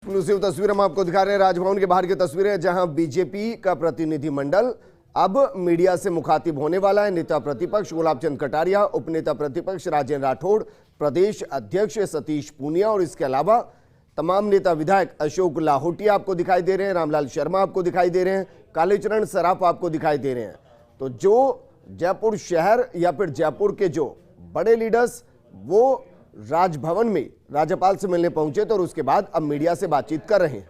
Exclusive तस्वीर हम आपको दिखा रहे हैं राजभवन के बाहर की तस्वीरें, जहां बीजेपी का प्रतिनिधिमंडल अब मीडिया से मुखातिब होने वाला है। नेता प्रतिपक्ष गुलाब चंद कटारिया, उपनेता प्रतिपक्ष राजेंद्र राठौड़, प्रदेश अध्यक्ष सतीश पूनिया और इसके अलावा तमाम नेता विधायक अशोक लाहोटिया आपको दिखाई दे रहे हैं, रामलाल शर्मा आपको दिखाई दे रहे हैं, कालीचरण सराफ आपको दिखाई दे रहे हैं। तो जो जयपुर शहर या फिर जयपुर के जो बड़े लीडर्स वो राजभवन में राज्यपाल से मिलने पहुंचे थे और उसके बाद अब मीडिया से बातचीत कर रहे हैं।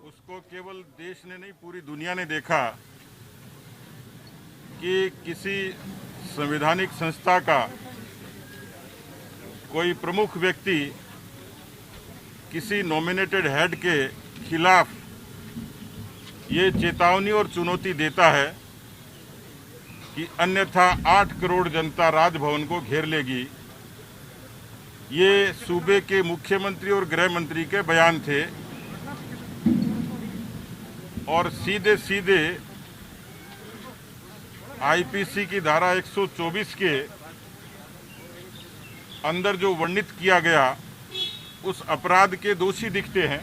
उसको केवल देश ने नहीं, पूरी दुनिया ने देखा कि किसी संवैधानिक संस्था का कोई प्रमुख व्यक्ति किसी नॉमिनेटेड हेड के खिलाफ ये चेतावनी और चुनौती देता है कि अन्यथा 8 करोड़ जनता राजभवन को घेर लेगी। ये सूबे के मुख्यमंत्री और गृह मंत्री के बयान थे और सीधे सीधे आईपीसी की धारा 124 के अंदर जो वर्णित किया गया उस अपराध के दोषी दिखते हैं।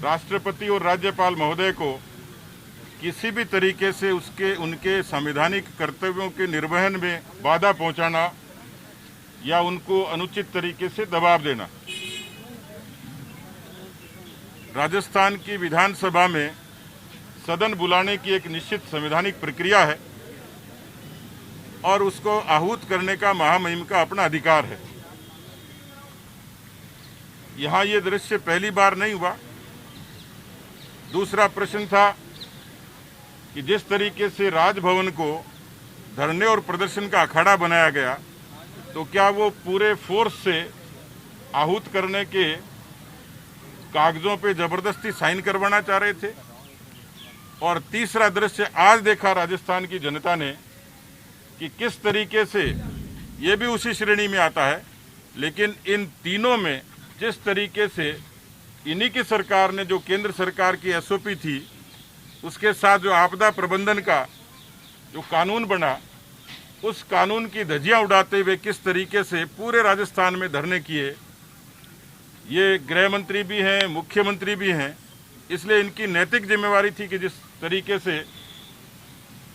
राष्ट्रपति और राज्यपाल महोदय को किसी भी तरीके से उनके संवैधानिक कर्तव्यों के निर्वहन में बाधा पहुंचाना या उनको अनुचित तरीके से दबाव देना। राजस्थान की विधानसभा में सदन बुलाने की एक निश्चित संवैधानिक प्रक्रिया है और उसको आहूत करने का महामहिम का अपना अधिकार है। यहाँ ये दृश्य पहली बार नहीं हुआ। दूसरा प्रश्न था कि जिस तरीके से राजभवन को धरने और प्रदर्शन का अखाड़ा बनाया गया, तो क्या वो पूरे फोर्स से आहूत करने के कागजों पे जबरदस्ती साइन करवाना चाह रहे थे? और तीसरा दृश्य आज देखा राजस्थान की जनता ने कि किस तरीके से ये भी उसी श्रेणी में आता है, लेकिन इन तीनों में जिस तरीके से इन्हीं की सरकार ने जो केंद्र सरकार की एसओपी थी उसके साथ जो आपदा प्रबंधन का जो कानून बना, उस कानून की धज्जियां उड़ाते हुए किस तरीके से पूरे राजस्थान में धरने किए। ये गृह मंत्री भी हैं, मुख्यमंत्री भी हैं, इसलिए इनकी नैतिक जिम्मेवारी थी कि जिस तरीके से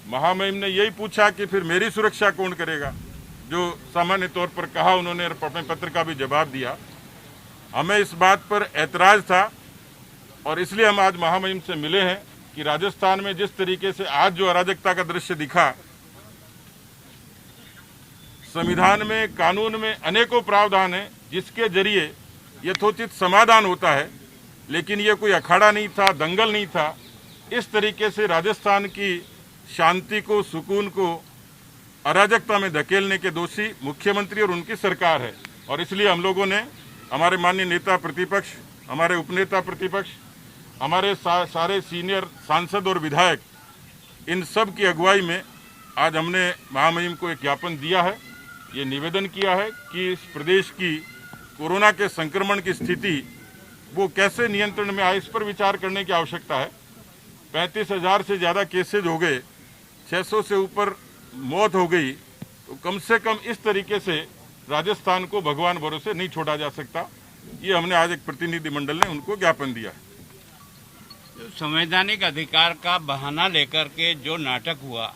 महामहिम ने यही पूछा कि फिर मेरी सुरक्षा कौन करेगा, जो सामान्य तौर पर कहा उन्होंने, अपने पत्र का भी जवाब दिया। हमें इस बात पर ऐतराज था और इसलिए हम आज महामहिम से मिले हैं कि राजस्थान में जिस तरीके से आज जो अराजकता का दृश्य दिखा, संविधान में, कानून में अनेकों प्रावधान हैं जिसके जरिए यथोचित समाधान होता है, लेकिन ये कोई अखाड़ा नहीं था, दंगल नहीं था। इस तरीके से राजस्थान की शांति को, सुकून को अराजकता में धकेलने के दोषी मुख्यमंत्री और उनकी सरकार है। और इसलिए हम लोगों ने, हमारे माननीय नेता प्रतिपक्ष, हमारे उपनेता प्रतिपक्ष, हमारे सारे सीनियर सांसद और विधायक, इन सब की अगुवाई में आज हमने महामहिम को एक ज्ञापन दिया है। ये निवेदन किया है कि इस प्रदेश की कोरोना के संक्रमण की स्थिति वो कैसे नियंत्रण में आए, इस पर विचार करने की आवश्यकता है। 35,000 से ज़्यादा केसेज हो गए, 600 से ऊपर मौत हो गई, तो कम से कम इस तरीके से राजस्थान को भगवान भरोसे नहीं छोड़ा जा सकता। ये हमने आज एक प्रतिनिधिमंडल ने उनको ज्ञापन दिया है। संवैधानिक अधिकार का बहाना लेकर के जो नाटक हुआ,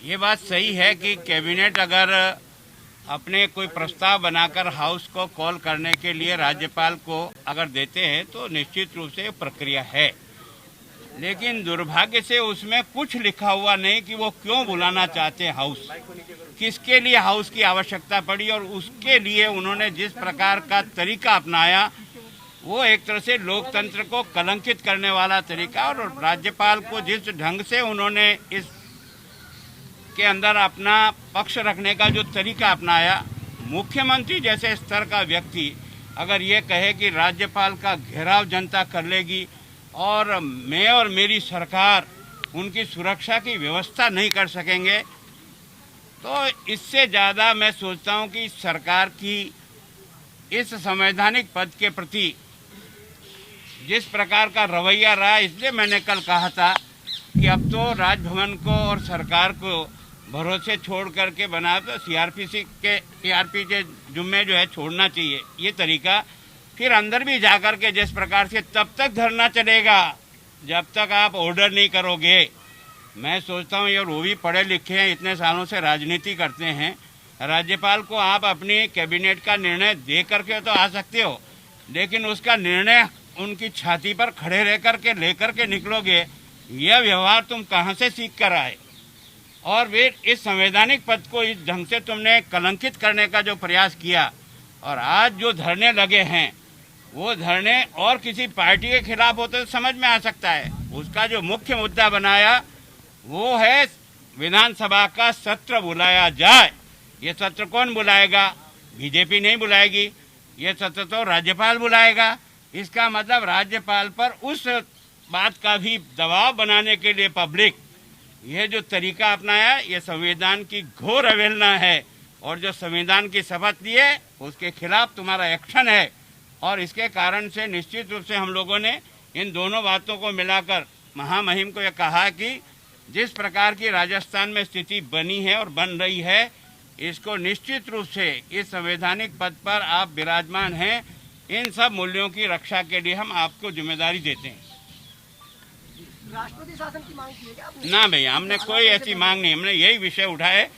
ये बात सही है कि कैबिनेट अगर अपने कोई प्रस्ताव बनाकर हाउस को कॉल करने के लिए राज्यपाल को अगर देते हैं तो निश्चित रूप से प्रक्रिया है, लेकिन दुर्भाग्य से उसमें कुछ लिखा हुआ नहीं कि वो क्यों बुलाना चाहते हैं हाउस, किसके लिए हाउस की आवश्यकता पड़ी। और उसके लिए उन्होंने जिस प्रकार का तरीका अपनाया वो एक तरह से लोकतंत्र को कलंकित करने वाला तरीका, और राज्यपाल को जिस ढंग से उन्होंने इस के अंदर अपना पक्ष रखने का जो तरीका अपनाया, मुख्यमंत्री जैसे स्तर का व्यक्ति अगर ये कहे कि राज्यपाल का घेराव जनता कर लेगी और मैं और मेरी सरकार उनकी सुरक्षा की व्यवस्था नहीं कर सकेंगे, तो इससे ज़्यादा मैं सोचता हूं कि सरकार की इस संवैधानिक पद के प्रति जिस प्रकार का रवैया रहा, इसलिए मैंने कल कहा था कि अब तो राजभवन को और सरकार को भरोसे छोड़ करके बना तो सीआरपी के जुम्मे जो है छोड़ना चाहिए ये तरीका। फिर अंदर भी जाकर के जिस प्रकार से तब तक धरना चलेगा जब तक आप ऑर्डर नहीं करोगे। मैं सोचता हूँ ये वो भी पढ़े लिखे हैं, इतने सालों से राजनीति करते हैं। राज्यपाल को आप अपनी कैबिनेट का निर्णय दे करके तो आ सकते हो, लेकिन उसका निर्णय उनकी छाती पर खड़े रह करके लेकर के निकलोगे, यह व्यवहार तुम कहाँ से सीख कर आए। और वे इस संवैधानिक पद को इस ढंग से तुमने कलंकित करने का जो प्रयास किया, और आज जो धरने लगे हैं वो धरने और किसी पार्टी के खिलाफ होते तो समझ में आ सकता है। उसका जो मुख्य मुद्दा बनाया वो है विधानसभा का सत्र बुलाया जाए। ये सत्र कौन बुलाएगा? बीजेपी नहीं बुलाएगी, ये सत्र तो राज्यपाल बुलाएगा। इसका मतलब राज्यपाल पर उस बात का भी दबाव बनाने के लिए पब्लिक यह जो तरीका अपनाया ये संविधान की घोर अवहेलना है, और जो संविधान की शपथ ली है उसके खिलाफ तुम्हारा एक्शन है। और इसके कारण से निश्चित रूप से हम लोगों ने इन दोनों बातों को मिलाकर महामहिम को यह कहा कि जिस प्रकार की राजस्थान में स्थिति बनी है और बन रही है, इसको निश्चित रूप से इस संवैधानिक पद पर आप विराजमान हैं, इन सब मूल्यों की रक्षा के लिए हम आपको जिम्मेदारी देते हैं। राष्ट्रपति शासन की मांग की है क्या आपने? ना भैया, हमने कोई ऐसी मांग नहीं, हमने यही विषय उठाए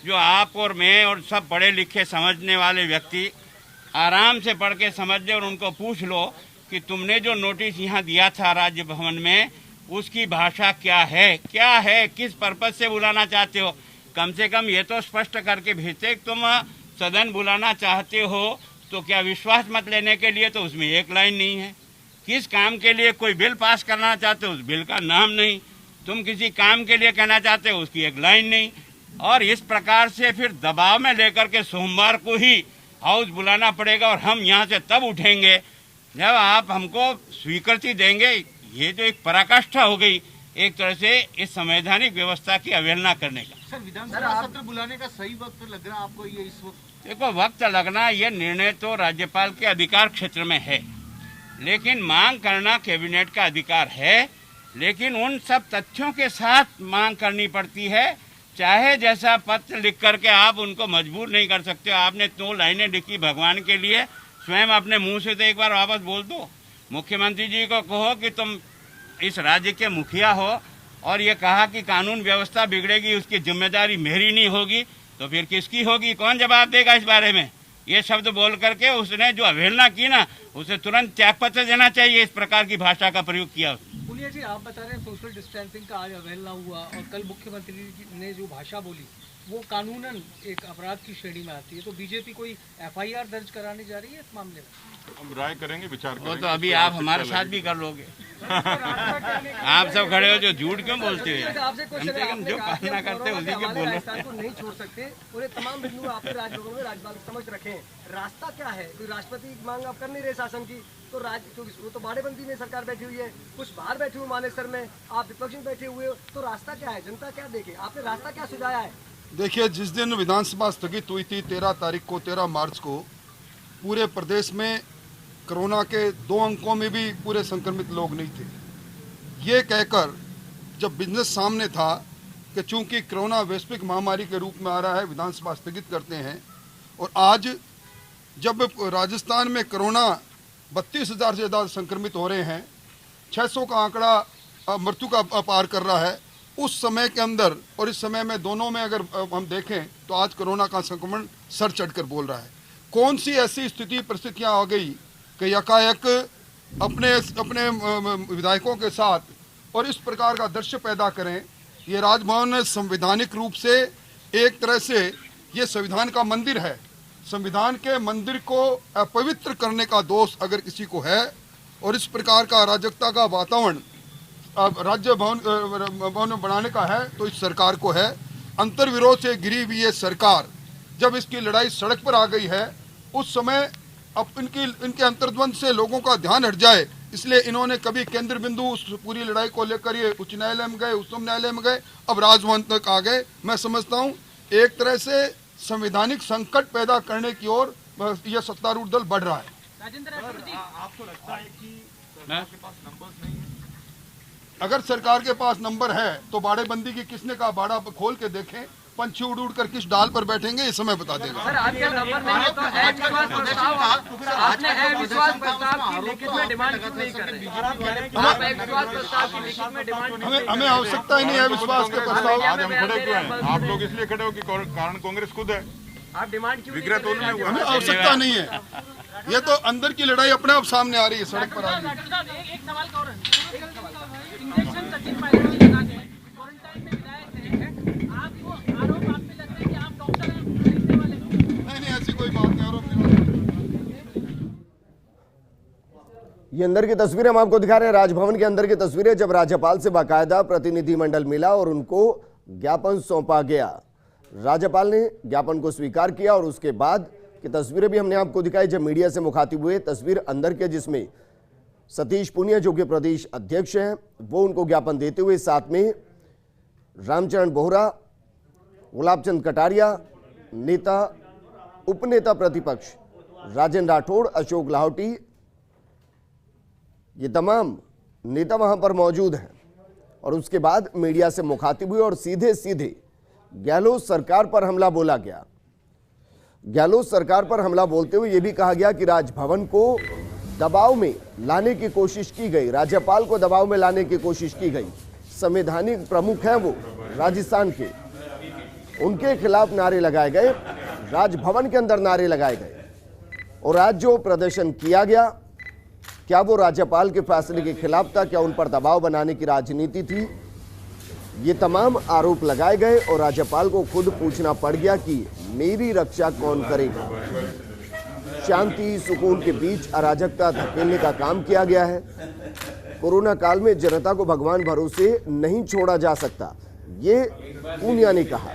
जो आप और मैं और सब पढ़े लिखे समझने वाले व्यक्ति आराम से पढ़ के समझ ले, और उनको पूछ लो कि तुमने जो नोटिस यहाँ दिया था राज्य भवन में उसकी भाषा क्या है, किस पर्पज से बुलाना चाहते हो। कम से कम ये तो स्पष्ट करके भेजते, तुम सदन बुलाना चाहते हो तो क्या विश्वास मत लेने के लिए, तो उसमें एक लाइन नहीं है। किस काम के लिए कोई बिल पास करना चाहते हो उस बिल का नाम नहीं, तुम किसी काम के लिए कहना चाहते हो उसकी एक लाइन नहीं। और इस प्रकार से फिर दबाव में लेकर के सोमवार को ही हाउस बुलाना पड़ेगा, और हम यहाँ से तब उठेंगे जब आप हमको स्वीकृति देंगे। ये जो एक पराकाष्ठा हो गई एक तरह से इस संवैधानिक व्यवस्था की अवहेलना करने का। सर, विधानसभा सत्र बुलाने का सही वक्त लग रहा है आपको ये इस वक्त? देखो, वक्त लगना ये निर्णय तो राज्यपाल के अधिकार क्षेत्र में है, लेकिन मांग करना कैबिनेट का अधिकार है। लेकिन उन सब तथ्यों के साथ मांग करनी पड़ती है, चाहे जैसा पत्र लिख करके आप उनको मजबूर नहीं कर सकते हो। आपने 2 लाइनें लिखी भगवान के लिए, स्वयं अपने मुंह से तो एक बार वापस बोल दो। मुख्यमंत्री जी को कहो कि तुम इस राज्य के मुखिया हो और ये कहा कि कानून व्यवस्था बिगड़ेगी उसकी जिम्मेदारी मेरी नहीं होगी, तो फिर किसकी होगी? कौन जवाब देगा इस बारे में? ये शब्द बोल करके उसने जो अवहेलना की ना, उसे तुरंत त्यागपत्र देना चाहिए। इस प्रकार की भाषा का प्रयोग किया। पुनिया जी, आप बता रहे हैं सोशल डिस्टेंसिंग का आज अवहेलना हुआ, और कल मुख्यमंत्री जी ने जो भाषा बोली वो कानूनन एक अपराध की श्रेणी में आती है, तो बीजेपी कोई एफआईआर दर्ज कराने जा रही है इस मामले में? हम राय करेंगे, विचार करेंगे। वो तो अभी आप हमारे साथ भी कर लोगे। आप सब खड़े हो, जो झूठ क्यों बोलते हो? कम से कम जो पालना करते हैं उसी के बोलो। राजस्थान को नहीं छोड़ सकते, उन्हें तमाम बिंदु आपने राजभवन में राज्यपाल समझ रखे हैं। रास्ता क्या है? कोई राष्ट्रपति की मांग आप कर नहीं रहे शासन की, तो वो तो बाड़ेबंदी में सरकार बैठी हुई है, कुछ बाहर बैठे हुए मानेसर में, आप विपक्ष में बैठे हुए हो, तो रास्ता क्या है? जनता क्या देखे? आपने रास्ता क्या सुझाया है? देखिए, जिस दिन विधानसभा स्थगित हुई थी 13 मार्च को, पूरे प्रदेश में कोरोना के 2 अंकों में भी पूरे संक्रमित लोग नहीं थे। ये कहकर जब बिजनेस सामने था कि चूंकि कोरोना वैश्विक महामारी के रूप में आ रहा है, विधानसभा स्थगित करते हैं, और आज जब राजस्थान में कोरोना 32,000 से ज़्यादा संक्रमित हो रहे हैं, 600 का आंकड़ा मृत्यु का पार कर रहा है, उस समय के अंदर और इस समय में दोनों में अगर हम देखें तो आज कोरोना का संक्रमण सर चढ़कर बोल रहा है। कौन सी ऐसी स्थिति परिस्थितियां आ गई कि यकायक अपने विधायकों के साथ और इस प्रकार का दृश्य पैदा करें। ये राजभवन संवैधानिक रूप से एक तरह से ये संविधान का मंदिर है। संविधान के मंदिर को अपवित्र करने का दोष अगर किसी को है, और इस प्रकार का अराजकता का वातावरण राज्य भवन में बनाने का है, तो इस सरकार को है। अंतर्विरोध से घिरी हुई ये सरकार जब इसकी लड़ाई सड़क पर आ गई है, उस समय अब इनके अंतर्द्वंद से लोगों का ध्यान हट जाए, इसलिए इन्होंने कभी केंद्र बिंदु उस पूरी लड़ाई को लेकर ये उच्च न्यायालय में गए, उच्चतम न्यायालय में गए, अब राजभवन तक आ गए। मैं समझता हूँ एक तरह से संवैधानिक संकट पैदा करने की ओर यह सत्तारूढ़ दल बढ़ रहा है। राजेंद्र, आपको लगता है कि सरकार के पास नंबर्स नहीं है? अगर सरकार के पास नंबर है तो बाड़ेबंदी की किसने कहा, बाड़ा खोल के देखें, पंछी उड़ उड़ कर किस डाल पर बैठेंगे ये समय बता देगा। सर आपके नंबर नहीं है तो अविश्वास प्रस्ताव आपने अविश्वास प्रस्ताव की लिखित में डिमांड क्यों नहीं कर रहे? आप अविश्वास प्रस्ताव की लिखित में डिमांड हमें आवश्यकता ही नहीं है विश्वास के प्रस्ताव। आज हम खड़े क्यों हैं? आप लोग इसलिए खड़े हो कि कारण कांग्रेस खुद है, आप डिमांड क्यों विग्रह तो नहीं हुआ। हमें आवश्यकता नहीं है, ये तो अंदर की लड़ाई अपने आप सामने आ रही है, सड़क पर आ रही है। एक सवाल का और है। इंजेक्शन सचिन पायलट जी लगा के क्वारंटाइन में विधायक हैं, आपको आरोप आप पे लगता है कि आप डॉक्टर हैं खरीदने वाले? नहीं ऐसी कोई बात नहीं, आरोप नहीं। ये अंदर की तस्वीरें हम आपको दिखा रहे हैं, राजभवन के अंदर की तस्वीरें, जब राज्यपाल से बाकायदा प्रतिनिधिमंडल मिला और उनको ज्ञापन सौंपा गया। राज्यपाल ने ज्ञापन को स्वीकार किया और उसके बाद की तस्वीरें भी हमने आपको दिखाई जब मीडिया से मुखातिब हुए। तस्वीर अंदर के जिसमें सतीश पूनिया जो कि प्रदेश अध्यक्ष हैं वो उनको ज्ञापन देते हुए, साथ में रामचरण बोहरा, गुलाबचंद कटारिया, नेता उपनेता प्रतिपक्ष राजेंद्र राठौड़, अशोक लाहौटी, ये तमाम नेता वहां पर मौजूद हैं। और उसके बाद मीडिया से मुखातिब हुए और सीधे सीधे गहलोत सरकार पर हमला बोला गया। गहलोत सरकार पर हमला बोलते हुए यह भी कहा गया कि राजभवन को दबाव में लाने की कोशिश की गई, राज्यपाल को दबाव में लाने की कोशिश की गई। संवैधानिक प्रमुख हैं वो राजस्थान के, उनके खिलाफ नारे लगाए गए, राजभवन के अंदर नारे लगाए गए। और आज जो प्रदर्शन किया गया, क्या वो राज्यपाल के फैसले के खिलाफ था, क्या उन पर दबाव बनाने की राजनीति थी? ये तमाम आरोप लगाए गए और राज्यपाल को खुद पूछना पड़ गया कि मेरी रक्षा कौन करेगा। शांति सुकून के बीच अराजकता धकेलने का काम किया गया है। कोरोना काल में जनता को भगवान भरोसे नहीं छोड़ा जा सकता, ये पूनिया ने कहा।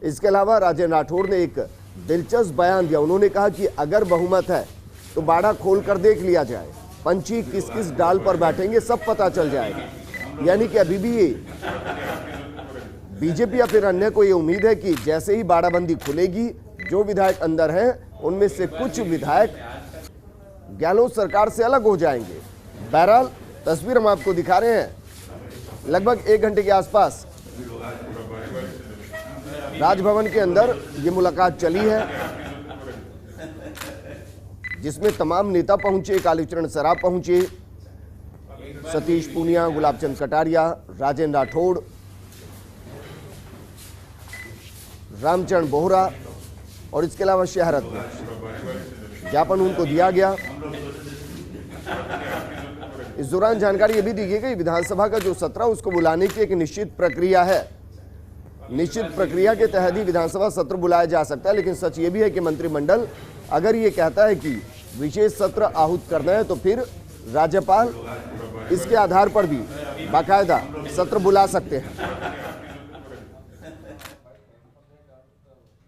इसके अलावा राजेंद्र राठौड़ ने एक दिलचस्प बयान दिया। उन्होंने कहा कि अगर बहुमत है तो बाड़ा खोल कर देख लिया जाए, पंछी किस किस डाल पर बैठेंगे सब पता चल जाएगा। यानी कि अभी भी ये बीजेपी या फिर अन्य को ये उम्मीद है कि जैसे ही बाड़ाबंदी खुलेगी, जो विधायक अंदर हैं उनमें से कुछ विधायक गहलोत सरकार से अलग हो जाएंगे। बहरहाल तस्वीर हम आपको दिखा रहे हैं, लगभग 1 घंटे के आसपास राजभवन के अंदर ये मुलाकात चली है, जिसमें तमाम नेता पहुंचे, कालीचरण सराफ पहुंचे, सतीश पूनिया, गुलाबचंद कटारिया, राजेंद्र राठौड़, रामचरण बोहरा और इसके अलावा शहर अध्यक्ष। ज्ञापन उनको दिया गया। इस दौरान जानकारी यह भी दी गई कि विधानसभा का जो सत्र उसको बुलाने की एक निश्चित प्रक्रिया है। निश्चित प्रक्रिया के तहत ही विधानसभा सत्र बुलाया जा सकता है। लेकिन सच ये भी है कि मंत्रिमंडल अगर ये कहता है कि विशेष सत्र आहूत करना है तो फिर राज्यपाल इसके आधार पर भी बाकायदा सत्र बुला सकते हैं।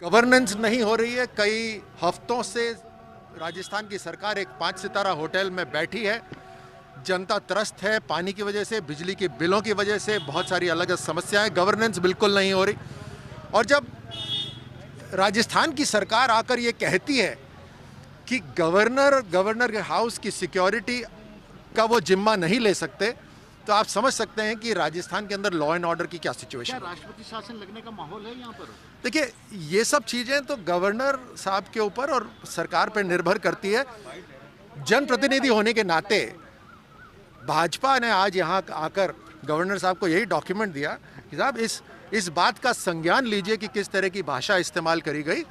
गवर्नेंस नहीं हो रही है। कई हफ्तों से राजस्थान की सरकार एक 5 सितारा होटल में बैठी है। जनता त्रस्त है, पानी की वजह से, बिजली के बिलों की वजह से, बहुत सारी अलग अलग समस्याएं। गवर्नेंस बिल्कुल नहीं हो रही। और जब राजस्थान की सरकार आकर ये कहती है कि गवर्नर के हाउस की सिक्योरिटी का वो जिम्मा नहीं ले सकते, तो आप समझ सकते हैं कि राजस्थान के अंदर लॉ एंड ऑर्डर की क्या सिचुएशन है। राष्ट्रपति शासन लगने का माहौल है यहाँ पर? देखिए, ये सब चीज़ें तो गवर्नर साहब के ऊपर और सरकार पर निर्भर करती है। जनप्रतिनिधि होने के नाते भाजपा ने आज यहाँ आकर गवर्नर साहब को यही डॉक्यूमेंट दिया कि साहब इस बात का संज्ञान लीजिए कि किस तरह की भाषा इस्तेमाल करी गई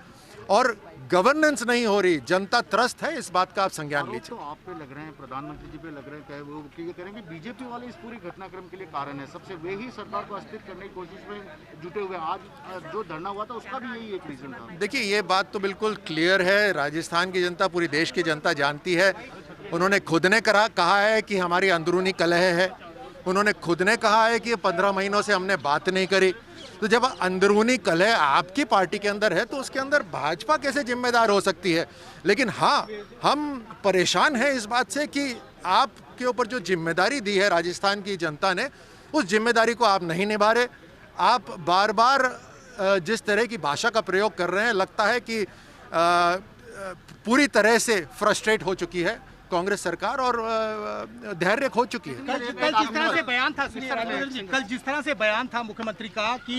और गवर्नेंस नहीं हो रही, जनता त्रस्त है, इस बात का आप संज्ञान लीजिए। तो आप पे लग रहे हैं, प्रधानमंत्री जी पे लग रहे हैं, कहे वो ये कह रहे हैं कि बीजेपी वाले इस पूरी घटनाक्रम के लिए कारण है, सबसे वे ही सरकार को अस्थिर करने की कोशिश में जुटे हुए। आज जो धरना हुआ था उसका भी यही एक रीजन था। देखिए, ये बात तो बिल्कुल क्लियर है, राजस्थान की जनता, पूरी देश की जनता जानती है। उन्होंने खुद ने कहा है कि हमारी अंदरूनी कलह है। उन्होंने खुद ने कहा है कि 15 महीनों से हमने बात नहीं करी। तो जब अंदरूनी कलह आपकी पार्टी के अंदर है तो उसके अंदर भाजपा कैसे जिम्मेदार हो सकती है। लेकिन हाँ, हम परेशान हैं इस बात से कि आपके ऊपर जो जिम्मेदारी दी है राजस्थान की जनता ने, उस जिम्मेदारी को आप नहीं निभा रहे। आप बार बार जिस तरह की भाषा का प्रयोग कर रहे हैं, लगता है कि पूरी तरह से फ्रस्ट्रेट हो चुकी है कांग्रेस सरकार और धैर्य खो चुकी है। कल जिस तरह से बयान था कल जिस तरह से बयान था मुख्यमंत्री का कि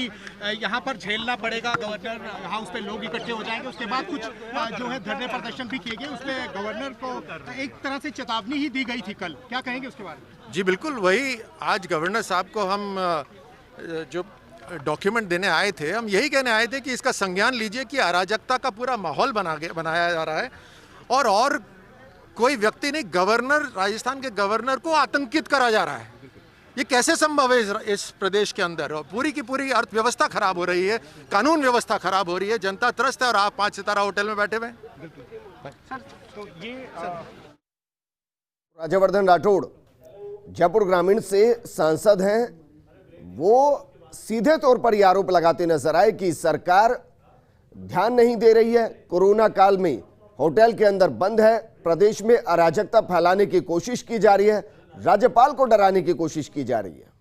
यहाँ पर झेलना पड़ेगा, गवर्नर हाउस पे लोग इकट्ठे हो जाएंगे, उसके बाद कुछ जो है धरने प्रदर्शन भी किए गए, उसमें गवर्नर को एक तरह से चेतावनी ही दी गई थी कल, क्या कहेंगे उसके बारे में? जी बिल्कुल, वही आज गवर्नर साहब को हम जो डॉक्यूमेंट देने आए थे, हम यही कहने आए थे कि इसका संज्ञान लीजिए कि अराजकता का पूरा माहौल बनाया जा रहा है और कोई व्यक्ति नहीं, गवर्नर, राजस्थान के गवर्नर को आतंकित करा जा रहा है। ये कैसे संभव है इस प्रदेश के अंदर? और पूरी की पूरी अर्थव्यवस्था खराब हो रही है, कानून व्यवस्था खराब हो रही है, जनता त्रस्त है और आप 5 सितारा होटल में बैठे हुए हैं। राज्यवर्धन राठौड़ जयपुर ग्रामीण से सांसद हैं, वो सीधे तौर पर यह आरोप लगाते नजर आए कि सरकार ध्यान नहीं दे रही है, कोरोना काल में होटल के अंदर बंद है, प्रदेश में अराजकता फैलाने की कोशिश की जा रही है, राज्यपाल को डराने की कोशिश की जा रही है।